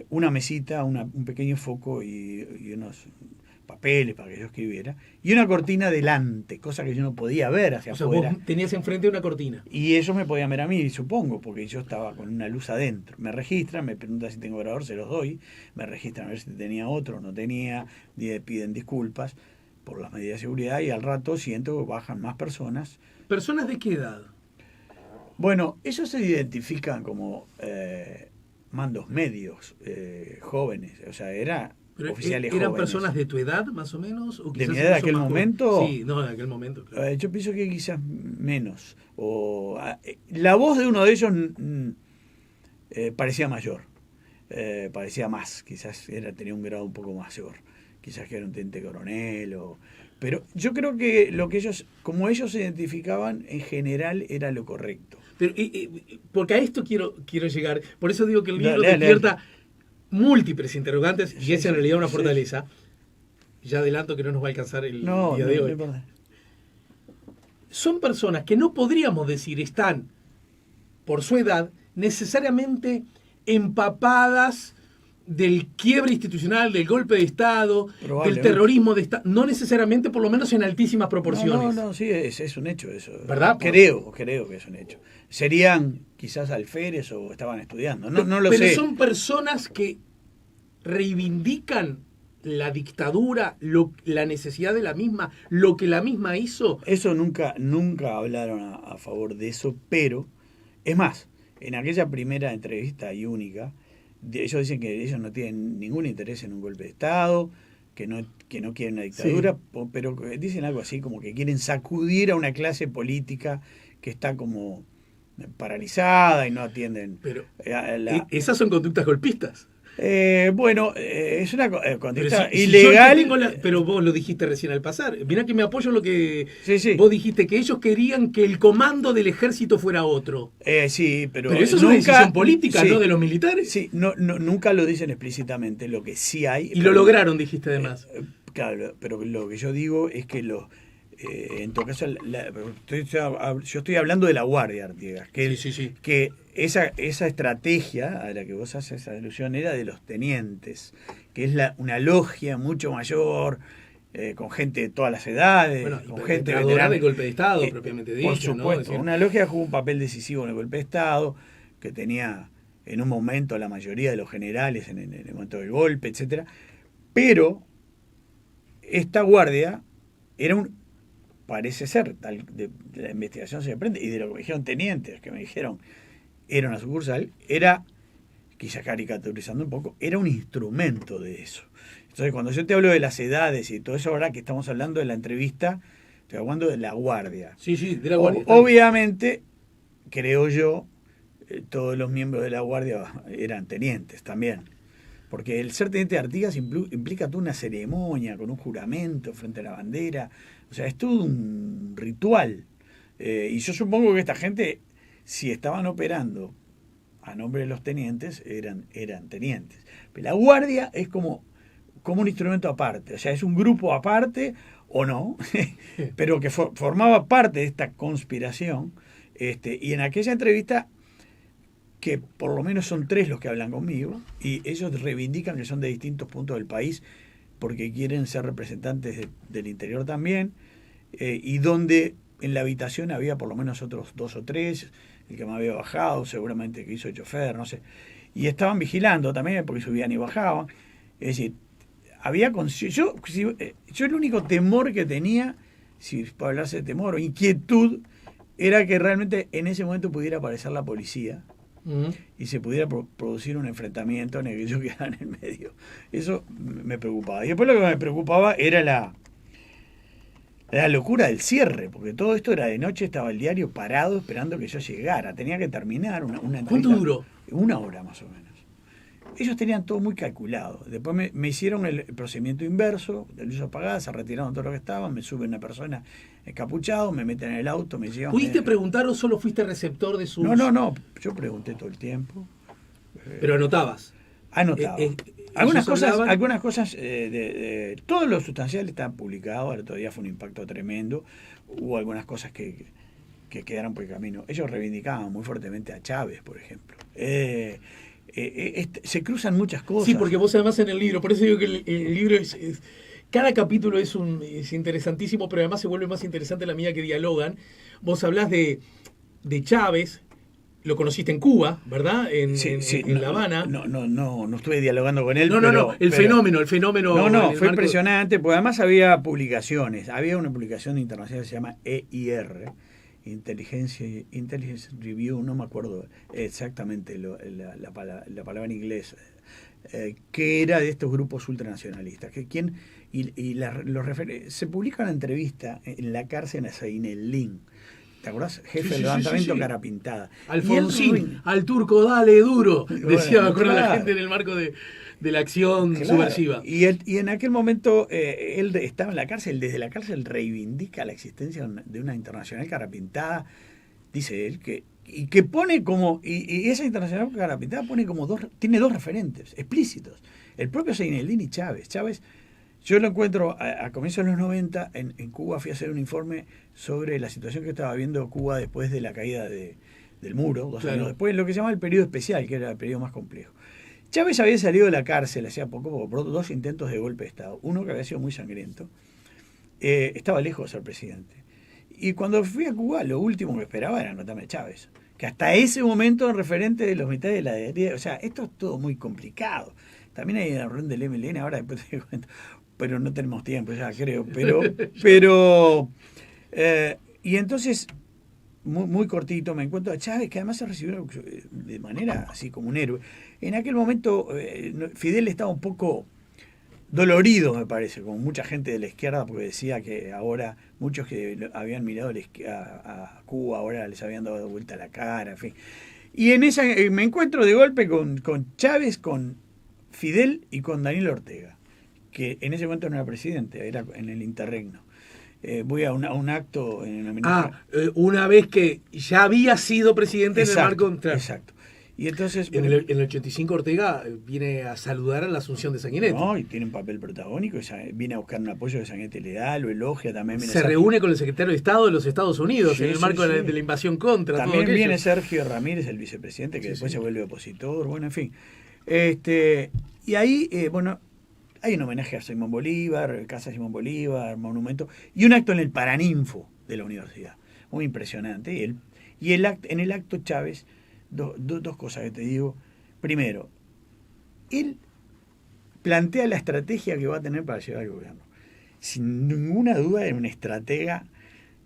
una mesita, un pequeño foco y unos papeles para que yo escribiera, y una cortina delante, cosa que yo no podía ver hacia afuera. Vos tenías enfrente una cortina. Y ellos me podían ver a mí, supongo, porque yo estaba con una luz adentro. Me registran, me preguntan si tengo grabador, se los doy, me registran a ver si tenía otro, no tenía, piden disculpas por las medidas de seguridad, y al rato siento que bajan más personas. ¿Personas de qué edad? Bueno, ellos se identifican como mandos medios, jóvenes, o sea, oficiales ¿Eran jóvenes. ¿Personas de tu edad, más o menos? ¿O ¿De mi edad de aquel momento? Sí, no, de aquel momento, claro. Yo pienso que quizás menos. La voz de uno de ellos parecía mayor, parecía más, quizás tenía un grado un poco mayor, quizás que era un teniente coronel, pero yo creo que como ellos se identificaban, en general era lo correcto. Pero, porque a esto quiero llegar, por eso digo que el libro despierta múltiples interrogantes, y es en realidad una fortaleza. Ya adelanto que no nos va a alcanzar el día de hoy. Son personas que no podríamos decir están por su edad, necesariamente empapadas del quiebre institucional, del golpe de Estado, del Probablemente. terrorismo de Estado, no necesariamente, por lo menos en altísimas proporciones. No, sí, es un hecho eso. ¿Verdad? Creo que es un hecho. Serían quizás alférez o estaban estudiando, no lo Pero sé. son personas que reivindican la dictadura, la necesidad de la misma, lo que la misma hizo. Eso nunca hablaron a favor de eso, pero es más, en aquella primera entrevista y única, ellos dicen que ellos no tienen ningún interés en un golpe de Estado, que no quieren una dictadura, pero dicen algo así como que quieren sacudir a una clase política que está como paralizada y no atienden. Pero a esas son conductas golpistas. Es una conducta Si ilegal. pero vos lo dijiste recién al pasar. Mirá que me apoyo en lo que Sí. vos dijiste, que ellos querían que el comando del ejército fuera otro. Sí, pero eso es una decisión política, ¿no? De los militares. Sí, nunca lo dicen explícitamente. Lo que sí hay. Y lo lograron, dijiste además. Claro, pero lo que yo digo es que en todo caso, yo estoy hablando de la Guardia Artigas, que esa estrategia a la que vos haces esa alusión era de los tenientes, que es una logia mucho mayor, con gente de todas las edades, con gente veterana del golpe de Estado, propiamente dicho. Por supuesto, ¿no? Una logia jugó un papel decisivo en el golpe de Estado, que tenía en un momento la mayoría de los generales en el momento del golpe, etcétera. Pero esta guardia parece ser, de la investigación se aprende, y de lo que me dijeron tenientes, que me dijeron, era una sucursal, quizá caricaturizando un poco, era un instrumento de eso. Entonces, cuando yo te hablo de las edades y todo eso, ahora que estamos hablando de la entrevista, estoy hablando de la Guardia. Sí, de la Guardia. Obviamente, creo yo, todos los miembros de la Guardia eran tenientes también. Porque el ser teniente de Artigas implica toda una ceremonia con un juramento frente a la bandera. O sea, es todo un ritual. Y yo supongo que esta gente, si estaban operando a nombre de los tenientes, eran tenientes. Pero la Guardia es como un instrumento aparte. O sea, es un grupo aparte, o no, pero que formaba parte de esta conspiración. Y en aquella entrevista, que por lo menos son 3 los que hablan conmigo, y ellos reivindican que son de distintos puntos del país porque quieren ser representantes del interior también, y donde en la habitación había por lo menos otros 2 o 3, el que me había bajado, seguramente que hizo el chofer, no sé, y estaban vigilando también porque subían y bajaban. Es decir, yo el único temor que tenía, si puede hablarse de temor o inquietud, era que realmente en ese momento pudiera aparecer la policía y se pudiera producir un enfrentamiento en el que yo quedara en el medio. Eso me preocupaba. Y después lo que me preocupaba era la locura del cierre, porque todo esto era de noche, estaba el diario parado esperando que yo llegara. Tenía que terminar una entrevista. ¿Cuánto duró? 1 hora más o menos. Ellos tenían todo muy calculado. Después me hicieron el procedimiento inverso, de luz apagada, se retiraron todo lo que estaba, me sube una persona encapuchado, me meten en el auto, me llevan. ¿Pudiste preguntar o solo fuiste receptor de sus...? No, yo pregunté todo el tiempo. Pero anotabas. Anotaba. Algunas cosas todo lo sustancial está publicado, el otro día fue un impacto tremendo. Hubo algunas cosas que quedaron por el camino. Ellos reivindicaban muy fuertemente a Chávez, por ejemplo. Se cruzan muchas cosas. Sí, porque vos además en el libro, por eso digo que el libro cada capítulo es interesantísimo, pero además se vuelve más interesante a la medida que dialogan. Vos hablás de Chávez, lo conociste en Cuba, ¿verdad? En La Habana. No estuve dialogando con él. No, el fenómeno. Fue impresionante, porque además había publicaciones. Había una publicación internacional que se llama EIR, Intelligence Review, no me acuerdo exactamente la palabra en inglés, que era de estos grupos ultranacionalistas. Se publica una entrevista en la cárcel a Zeinelin. ¿Te acordás? Jefe del levantamiento, cara pintada. Alfonsín, al turco dale duro, decía, me acuerdo la gente en el marco de la acción subversiva. Y en aquel momento él estaba en la cárcel, desde la cárcel reivindica la existencia de una internacional cara pintada, dice él, que pone como, y esa internacional cara pintada tiene 2 referentes explícitos, el propio Zeinelin y Chávez. Yo lo encuentro a comienzos de los 90, en Cuba fui a hacer un informe sobre la situación que estaba viendo Cuba después de la caída de del muro, 2 Claro. años después, lo que se llama el periodo especial, que era el periodo más complejo. Chávez había salido de la cárcel hacía poco por 2 intentos de golpe de Estado. Uno que había sido muy sangriento. Estaba lejos de ser presidente. Y cuando fui a Cuba, lo último que esperaba era anotarme a Chávez. Que hasta ese momento el referente de los mitades de la derecha. O sea, esto es todo muy complicado. También hay una reunión del MLN, ahora después te cuento. Pero no tenemos tiempo ya, creo. Y entonces, muy cortito, me encuentro a Chávez, que además se recibió de manera así como un héroe. En aquel momento, Fidel estaba un poco dolorido, me parece, como mucha gente de la izquierda, porque decía que ahora muchos que habían mirado a Cuba ahora les habían dado vuelta la cara, en fin. Y en esa me encuentro de golpe con Chávez, con Fidel y con Daniel Ortega, que en ese momento no era presidente, era en el interregno. Voy a un acto en homenaje. Una vez que ya había sido presidente, Exacto, en el marco... Exacto. Y entonces, en el 85 Ortega viene a saludar a la asunción de Sanguinetti. No, y tiene un papel protagónico, viene a buscar un apoyo de Sanguinetti, le da, lo elogia también. Se reúne con el secretario de Estado de los Estados Unidos, Sí, en el sí, marco sí. de la invasión contra. También todo viene Sergio Ramírez, el vicepresidente, que después se vuelve opositor, bueno, en fin. Y ahí, hay un homenaje a Simón Bolívar, Casa Simón Bolívar, monumento, y un acto en el Paraninfo de la universidad, muy impresionante. En el acto Chávez, dos cosas que te digo. Primero, él plantea la estrategia que va a tener para llegar al gobierno. Sin ninguna duda era una estratega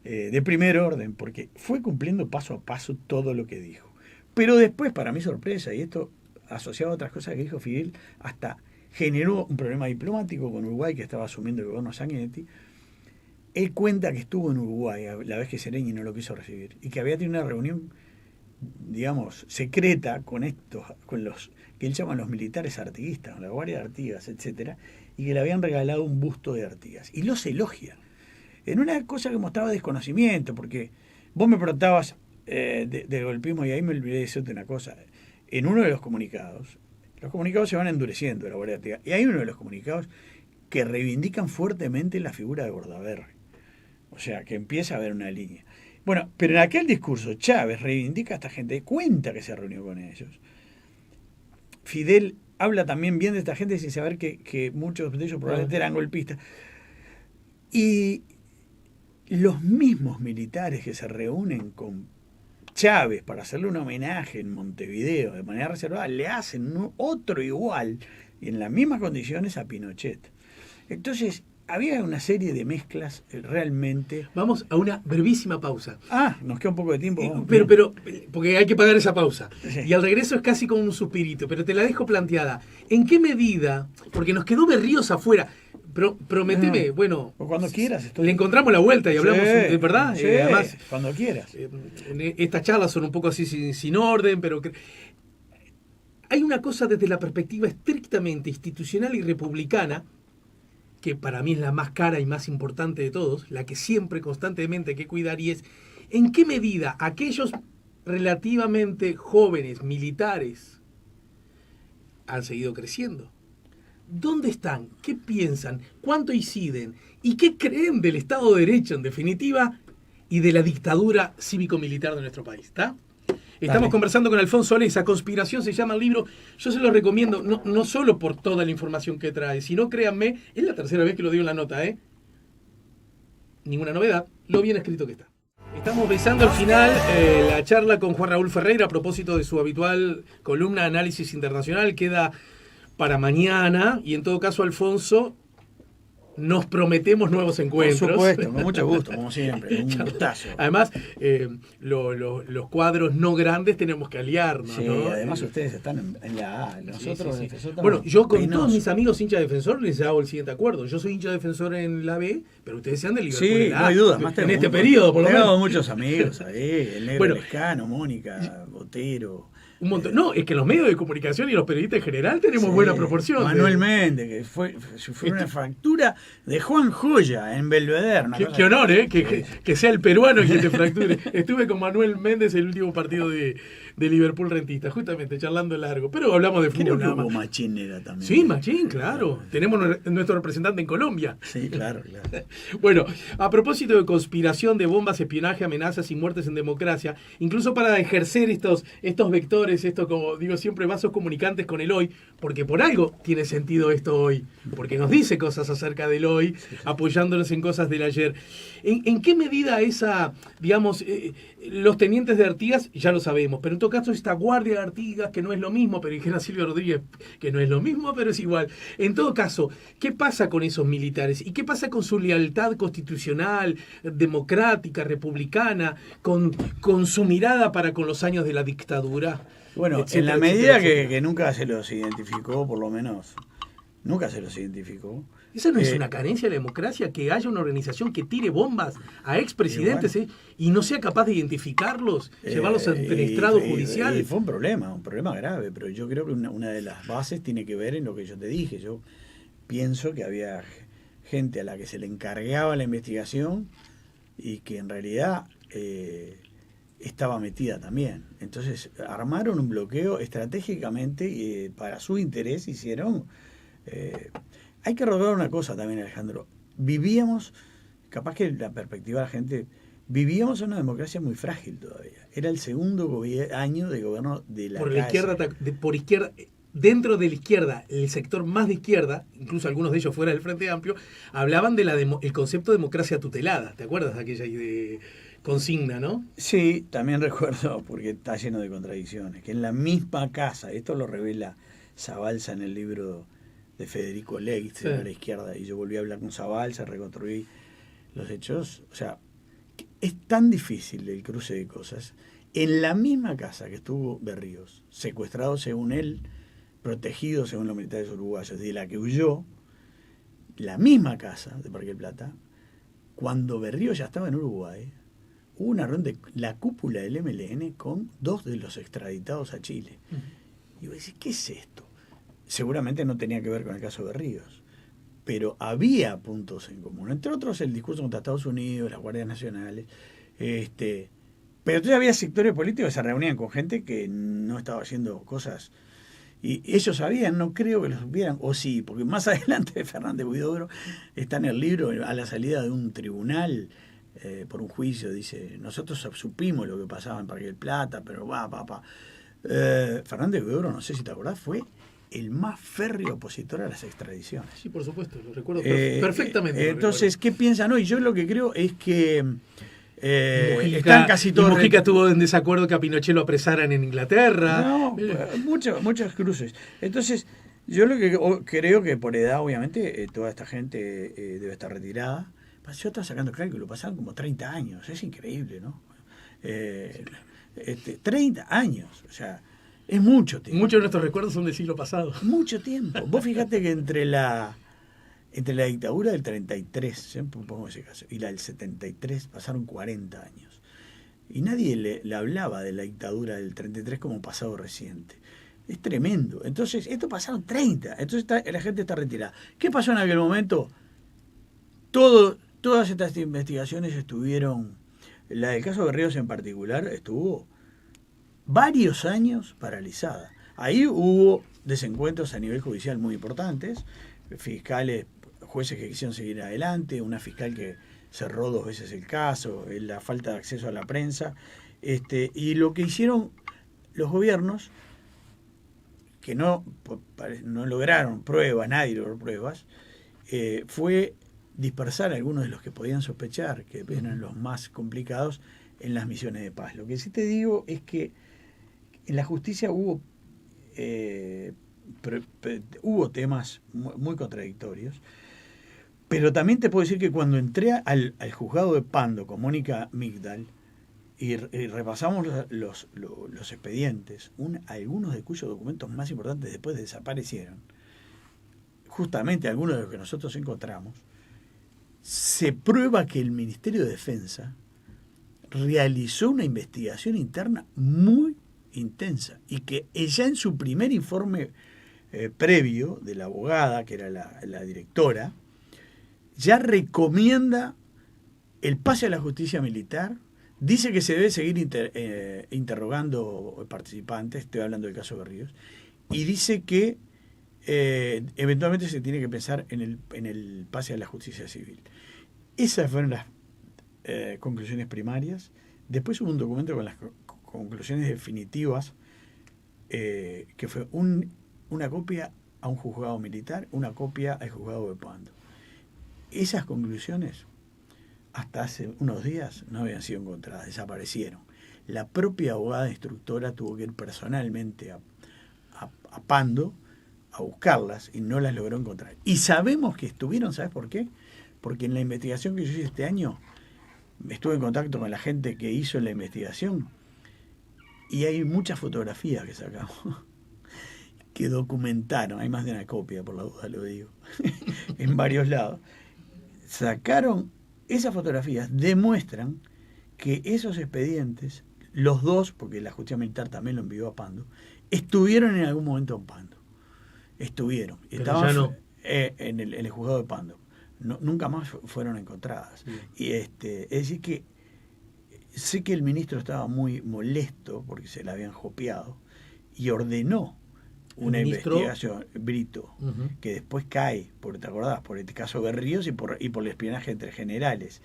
de primer orden, porque fue cumpliendo paso a paso todo lo que dijo. Pero después, para mi sorpresa, y esto asociado a otras cosas que dijo Fidel, hasta generó un problema diplomático con Uruguay, que estaba asumiendo el gobierno Sanguinetti. Él cuenta que estuvo en Uruguay la vez que Sereni no lo quiso recibir, y que había tenido una reunión, digamos, secreta con los que él llama los militares artiguistas, la Guardia de Artigas, etcétera, y que le habían regalado un busto de Artigas. Y los elogia. En una cosa que mostraba desconocimiento, porque vos me preguntabas de golpismo, y ahí me olvidé de decirte una cosa. En uno de los comunicados se van endureciendo, la Guardia de Artigas, y hay uno de los comunicados que reivindican fuertemente la figura de Bordaberry. O sea, que empieza a haber una línea. Bueno, pero en aquel discurso Chávez reivindica a esta gente, cuenta que se reunió con ellos. Fidel habla también bien de esta gente sin saber que muchos de ellos probablemente eran golpistas. Y los mismos militares que se reúnen con Chávez para hacerle un homenaje en Montevideo de manera reservada, le hacen otro igual y en las mismas condiciones a Pinochet. Entonces, había una serie de mezclas realmente. Vamos a una brevísima pausa. Nos queda un poco de tiempo. Pero, porque hay que pagar esa pausa. Sí. Y al regreso es casi como un suspirito, pero te la dejo planteada. ¿En qué medida? Porque nos quedó Berríos afuera. Prometeme, bueno. O cuando quieras. Le encontramos la vuelta y hablamos, ¿verdad? Sí, además, cuando quieras. Estas charlas son un poco así sin orden, pero hay una cosa desde la perspectiva estrictamente institucional y republicana, que para mí es la más cara y más importante de todos, la que siempre constantemente hay que cuidar, y es en qué medida aquellos relativamente jóvenes militares han seguido creciendo. ¿Dónde están? ¿Qué piensan? ¿Cuánto inciden? ¿Y qué creen del Estado de Derecho, en definitiva, y de la dictadura cívico-militar de nuestro país? ¿Está? Estamos conversando con Alfonso Oleza. Conspiración se llama el libro. Yo se lo recomiendo, no solo por toda la información que trae, sino, créanme, es la tercera vez que lo digo en la nota, Ninguna novedad, lo bien escrito que está. Estamos besando al final la charla con Juan Raúl Ferreira a propósito de su habitual columna de análisis internacional. Queda para mañana, y en todo caso, Alfonso, nos prometemos nuevos encuentros. Por supuesto, con mucho gusto, como siempre, un gustazo. Además, los cuadros no grandes tenemos que aliarnos, sí, ¿no? Además ustedes están en la A, nosotros sí. Defensor. Bueno, yo con penoso. todos mis amigos hinchas defensor les hago el siguiente acuerdo. Yo soy hincha defensor en la B, pero ustedes sean del Liverpool Sí, en la A. no hay duda. Más en este periodo, por lo menos. Tengo muchos amigos ahí, el Negro Bueno, Lescano, Mónica, Botero. Un montón. No, es que los medios de comunicación y los periodistas en general tenemos buena proporción. Manuel Méndez, que fue una fractura de Juan Joya en Belvedere. Qué honor, que sea el peruano quien te fracture. Estuve con Manuel Méndez el último partido de de Liverpool rentista, justamente charlando largo. Pero hablamos de Creo fútbol que nada Hugo más. Machín era también. Sí, Machín, claro. Tenemos nuestro representante en Colombia. Sí, claro, claro. Bueno, a propósito de conspiración, de bombas, espionaje, amenazas y muertes en democracia, incluso para ejercer estos vectores, estos, como digo siempre, vasos comunicantes con el hoy, porque por algo tiene sentido esto hoy, porque nos dice cosas acerca del hoy, apoyándonos en cosas del ayer. ¿En qué medida esa, digamos, los tenientes de Artigas, ya lo sabemos, pero en todo caso esta guardia de Artigas, que no es lo mismo, pero dijera Silvio Rodríguez, que no es lo mismo, pero es igual. En todo caso, ¿qué pasa con esos militares? ¿Y qué pasa con su lealtad constitucional, democrática, republicana, con su mirada para con los años de la dictadura? Bueno, Etcétera, en la etcétera, medida etcétera. que nunca se los identificó, por lo menos, nunca se los identificó. ¿Esa no es una carencia de la democracia? Que haya una organización que tire bombas a expresidentes y no sea capaz de identificarlos, llevarlos ante el estrado judicial. Y fue un problema grave, pero yo creo que una de las bases tiene que ver en lo que yo te dije. Yo pienso que había gente a la que se le encargaba la investigación y que en realidad estaba metida también. Entonces armaron un bloqueo estratégicamente y para su interés hicieron... hay que recordar una cosa también, Alejandro. Vivíamos, capaz que la perspectiva de la gente, vivíamos en una democracia muy frágil todavía. Era el segundo año de gobierno de la izquierda, por izquierda, dentro de la izquierda, el sector más de izquierda, incluso algunos de ellos fuera del Frente Amplio, hablaban de el concepto de democracia tutelada. ¿Te acuerdas de aquella consigna, no? Sí, también recuerdo, porque está lleno de contradicciones, que en la misma casa, esto lo revela Zabalza en el libro de Federico Leitz, de la izquierda, y yo volví a hablar con Zabalza, reconstruí los hechos. O sea, es tan difícil el cruce de cosas. En la misma casa que estuvo Berríos, secuestrado según él, protegido según los militares uruguayos, de la que huyó, la misma casa de Parque del Plata, cuando Berríos ya estaba en Uruguay, hubo una reunión de la cúpula del MLN con 2 de los extraditados a Chile. Y vos decís, ¿qué es esto? Seguramente no tenía que ver con el caso de Berríos, pero había puntos en común, entre otros el discurso contra Estados Unidos, las guardias nacionales, pero entonces había sectores políticos que se reunían con gente que no estaba haciendo cosas, y ellos sabían, no creo que lo supieran, o sí, porque más adelante de Fernández Huidobro está en el libro, a la salida de un tribunal, por un juicio, dice, nosotros supimos lo que pasaba en Parque del Plata, pero Fernández Huidobro, no sé si te acordás, fue el más férreo opositor a las extradiciones. Sí, por supuesto, lo recuerdo perfectamente. Entonces, ¿qué piensan hoy? Yo lo que creo es que están casi todos... Mujica estuvo en desacuerdo que a Pinochet lo apresaran en Inglaterra. No, muchas cruces. Entonces, yo lo que creo que por edad, obviamente, toda esta gente debe estar retirada. Yo estaba sacando cálculo, pasaron como 30 años. Es increíble, ¿no? 30 años, o sea... Es mucho tiempo. Muchos de nuestros recuerdos son del siglo pasado. Mucho tiempo. Vos fíjate que entre la dictadura del 33, siempre pongo ese caso, y la del 73 pasaron 40 años. Y nadie le hablaba de la dictadura del 33 como pasado reciente. Es tremendo. Entonces, esto pasaron 30. Entonces la gente está retirada. ¿Qué pasó en aquel momento? Todas estas investigaciones estuvieron, la del caso de Berríos en particular, estuvo varios años paralizada. Ahí hubo desencuentros a nivel judicial muy importantes, fiscales, jueces que quisieron seguir adelante, una fiscal que cerró 2 veces el caso, la falta de acceso a la prensa, y lo que hicieron los gobiernos, que no lograron pruebas, nadie logró pruebas, fue dispersar a algunos de los que podían sospechar, que eran los más complicados, en las misiones de paz. Lo que sí te digo es que en la justicia hubo temas muy contradictorios, pero también te puedo decir que cuando entré al juzgado de Pando con Mónica Migdal y repasamos los expedientes, algunos de cuyos documentos más importantes después desaparecieron, justamente algunos de los que nosotros encontramos, se prueba que el Ministerio de Defensa realizó una investigación interna muy intensa y que ella en su primer informe previo de la abogada, que era la directora, ya recomienda el pase a la justicia militar Dice que se debe seguir interrogando participantes, estoy hablando del caso Berríos, y dice que eventualmente se tiene que pensar en el pase a la justicia civil. Esas fueron las conclusiones primarias. Después hubo un documento con las conclusiones definitivas, que fue una copia a un juzgado militar, una copia al juzgado de Pando. Esas conclusiones, hasta hace unos días, no habían sido encontradas, desaparecieron. La propia abogada instructora tuvo que ir personalmente a Pando a buscarlas y no las logró encontrar. Y sabemos que estuvieron, ¿sabes por qué? Porque en la investigación que yo hice este año, estuve en contacto con la gente que hizo la investigación y hay muchas fotografías que sacamos que documentaron, hay más de una copia, por la duda lo digo, en varios lados. Sacaron esas fotografías, demuestran que esos expedientes, los dos, porque la justicia militar también lo envió a Pando, estuvieron en algún momento en Pando. Estuvieron. Pero estaban ya no. en el juzgado de Pando. No, nunca más fueron encontradas. Sí. Y es decir que sé que el ministro estaba muy molesto porque se la habían jopeado y ordenó una investigación, Brito, que después cae, ¿te acordás? Por el caso Berríos y por el espionaje entre generales.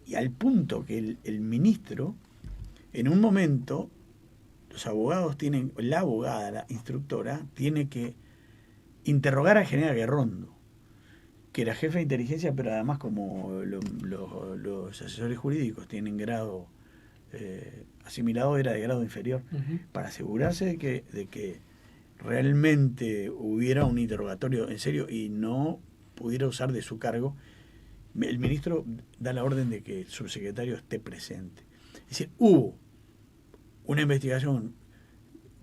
Y al punto que el ministro, en un momento, los abogados tienen, la abogada, la instructora, tiene que interrogar al general Guerrondo, que era jefe de inteligencia, pero además como los asesores jurídicos tienen grado asimilado, era de grado inferior, para asegurarse de que realmente hubiera un interrogatorio en serio y no pudiera usar de su cargo. El ministro da la orden de que el subsecretario esté presente. Es decir, hubo una investigación,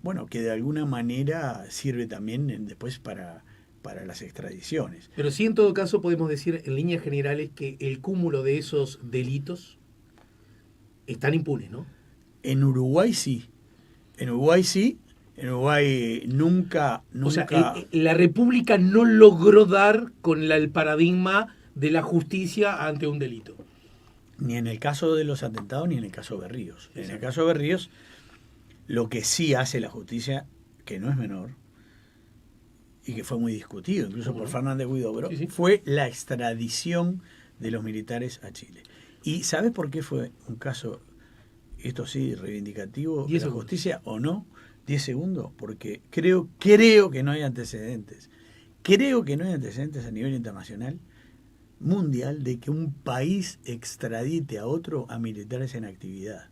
bueno, que de alguna manera sirve también después para las extradiciones. Pero sí, en todo caso, podemos decir en líneas generales que el cúmulo de esos delitos están impunes, ¿no? En Uruguay sí. En Uruguay sí. En Uruguay nunca... O sea, la República no logró dar con el paradigma de la justicia ante un delito. Ni en el caso de los atentados, ni en el caso de Berríos. Exacto. En el caso de Berríos, lo que sí hace la justicia, que no es menor, y que fue muy discutido, incluso por Fernández Huidobro, fue la extradición de los militares a Chile. ¿Y sabes por qué fue un caso, esto sí, reivindicativo de la justicia o no? 10 segundos, porque creo que no hay antecedentes. Creo que no hay antecedentes a nivel internacional, mundial, de que un país extradite a otro a militares en actividad.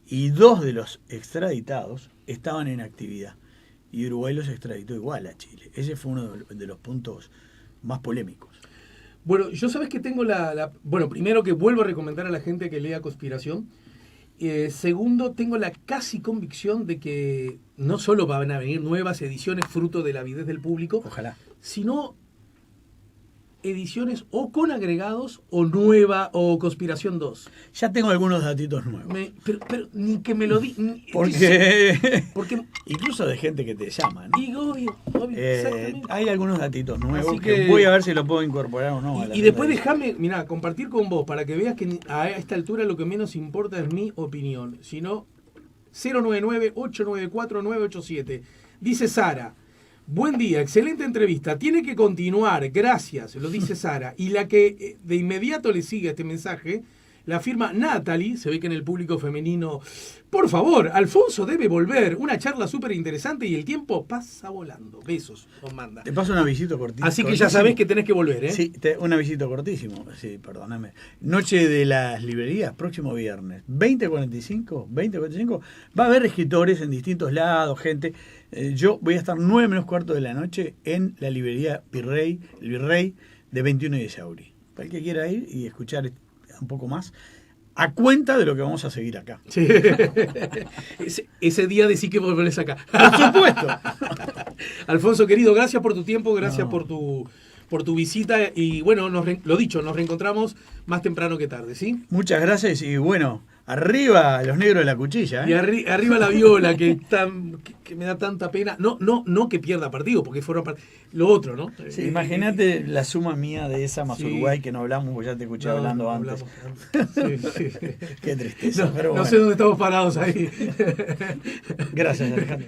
Y 2 de los extraditados estaban en actividad. Y Uruguay los extraditó igual a Chile. Ese fue uno de los puntos más polémicos. Bueno, yo sabes que tengo bueno, primero que vuelvo a recomendar a la gente que lea Conspiración. Segundo, tengo la casi convicción de que no solo van a venir nuevas ediciones fruto de la avidez del público, ojalá, sino ediciones o con agregados o Conspiración 2. Ya tengo algunos datitos nuevos. Pero ni que me lo di. Porque incluso de gente que te llama, ¿no? Y obvio, exactamente. Hay algunos datitos nuevos Así que voy a ver si lo puedo incorporar o no. Y después déjame, mirá, compartir con vos para que veas que a esta altura lo que menos importa es mi opinión. Sino 099-894-987. Dice Sara: buen día, excelente entrevista. Tiene que continuar, gracias, lo dice Sara. Y la que de inmediato le sigue este mensaje, la firma Natalie, se ve que en el público femenino. Por favor, Alfonso debe volver. Una charla súper interesante y el tiempo pasa volando. Besos, os manda. Te paso un avisito cortísimo. Así que ya sabés que tenés que volver, ¿eh? Sí, un avisito cortísimo. Sí, perdóname. Noche de las librerías, próximo viernes. 20:45. Va a haber escritores en distintos lados, gente. Yo voy a estar 9:15 de la noche en la librería el Virrey de 21 y de Yauri. Para el que quiera ir y escuchar un poco más, a cuenta de lo que vamos a seguir acá. Sí. Ese día decí que volvés acá. Por supuesto. Alfonso, querido, gracias por tu tiempo, gracias por tu por tu visita y bueno, lo dicho, nos reencontramos más temprano que tarde, ¿sí? Muchas gracias y bueno, arriba los negros de la cuchilla. Y arriba la Viola, que me da tanta pena. No que pierda partido, porque fueron lo otro, ¿no? Sí, imagínate la suma mía de esa más sí. Uruguay que no hablamos, porque ya te escuché hablando antes. Sí. Qué tristeza. No sé dónde estamos parados ahí. Gracias, Alejandro.